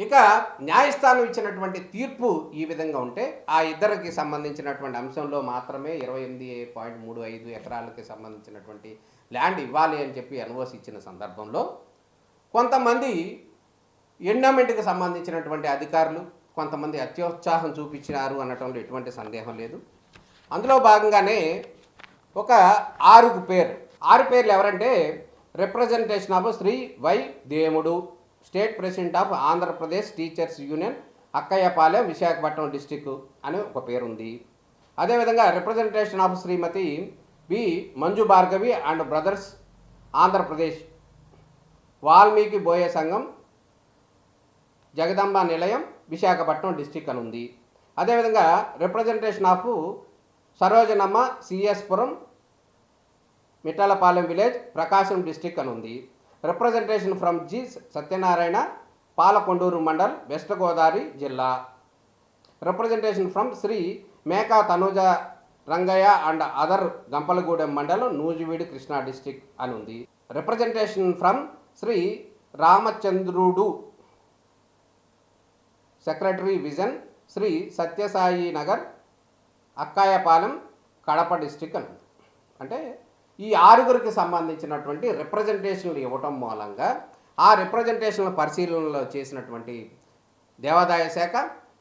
ఇక న్యాయస్థానం ఇచ్చినటువంటి తీర్పు ఈ విధంగా ఉంటే ఆ ఇద్దరికి సంబంధించినటువంటి అంశంలో మాత్రమే 28.35 ఎకరాలకి సంబంధించినటువంటి ల్యాండ్ ఇవ్వాలి అని చెప్పి ఎన్ఓసి ఇచ్చిన సందర్భంలో కొంతమంది ఎండోమెంట్కి సంబంధించినటువంటి అధికారులు కొంతమంది అత్యుత్సాహం చూపించినారు అనటంలో ఎటువంటి సందేహం లేదు. అందులో భాగంగానే ఒక ఆరు పేర్లు ఎవరంటే representation of Shri why Demudu, state president of Andhra Pradesh teachers union, Akkayyapalem, Visakhapatnam district అని ఒక పేరు ఉంది. అదేవిధంగా representation of Shrimati B Manju Bhargavi and brothers, Andhra Pradesh, Valmiki బోయ సంఘం, జగదంబ నిలయం, విశాఖపట్నం డిస్టిక్ అని ఉంది. అదేవిధంగా representation of Sarojanamma, CS Puram, మిట్టాలపాలెం village, Prakasam district అని ఉంది. Representation from G Satyanarayana, పాలకొండూరు mandal, west Godavari జిల్లా. Representation from Shri Meka Tanuja Rangayya and other, Gampalagudem మండలం, నూజివీడు, కృష్ణా డిస్టిక్ అని ఉంది. Representation from Shri Ramachandrudu, secretary vision, Shri Sathyasai Nagar, Akkayapalem, Kadapa district అని ఉంది. అంటే ఈ ఆరుగురికి సంబంధించినటువంటి రిప్రజెంటేషన్లు ఇవ్వటం మూలంగా ఆ రిప్రజెంటేషన్ల పరిశీలనలో చేసినటువంటి దేవాదాయ శాఖ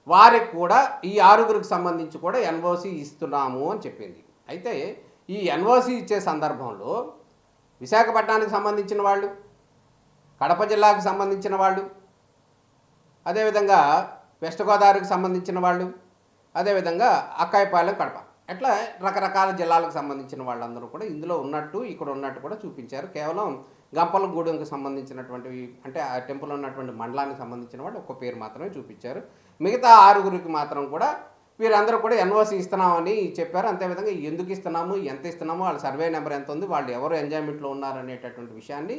వారికి కూడా ఈ ఆరుగురికి సంబంధించి కూడా ఎన్ఓసి ఇస్తున్నాము అని చెప్పింది. అయితే ఈ ఎన్ఓసి ఇచ్చే సందర్భంలో విశాఖపట్నానికి సంబంధించిన వాళ్ళు, కడప జిల్లాకు సంబంధించిన వాళ్ళు, అదేవిధంగా వెస్ట్ గోదావరికి సంబంధించిన వాళ్ళు, అదేవిధంగా అక్కాయపాలెం, కడప, అట్లా రకరకాల జిల్లాలకు సంబంధించిన వాళ్ళందరూ కూడా ఇందులో ఉన్నట్టు ఇక్కడ ఉన్నట్టు కూడా చూపించారు. కేవలం గంపలగూడెంకి సంబంధించినటువంటివి అంటే ఆ టెంపుల్ ఉన్నటువంటి మండలానికి సంబంధించిన వాళ్ళు ఒక్క పేరు మాత్రమే చూపించారు. మిగతా ఆరుగురికి మాత్రం కూడా వీరందరూ కూడా ఎన్ఓసి ఇస్తున్నామని చెప్పారు. అంతేవిధంగా ఎందుకు ఇస్తున్నాము, ఎంత ఇస్తున్నాము, వాళ్ళ సర్వే నెంబర్ ఎంత ఉంది, వాళ్ళు ఎవరు ఎంజాయ్మెంట్లో ఉన్నారనేటటువంటి విషయాన్ని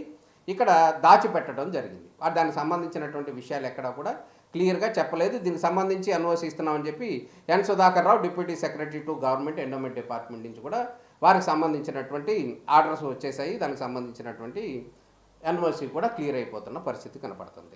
ఇక్కడ దాచిపెట్టడం జరిగింది. దానికి సంబంధించినటువంటి విషయాలు ఎక్కడా కూడా క్లియర్గా చెప్పలేదు. దీనికి సంబంధించి ఎన్ఓసి ఇస్తున్నామని చెప్పి N Sudhakar Rao, deputy secretary to government endowment department నుంచి కూడా వారికి సంబంధించినటువంటి ఆర్డర్స్ వచ్చేసాయి. దానికి సంబంధించినటువంటి ఎన్ఓసి కూడా క్లియర్ అయిపోతున్న పరిస్థితి కనపడుతుంది.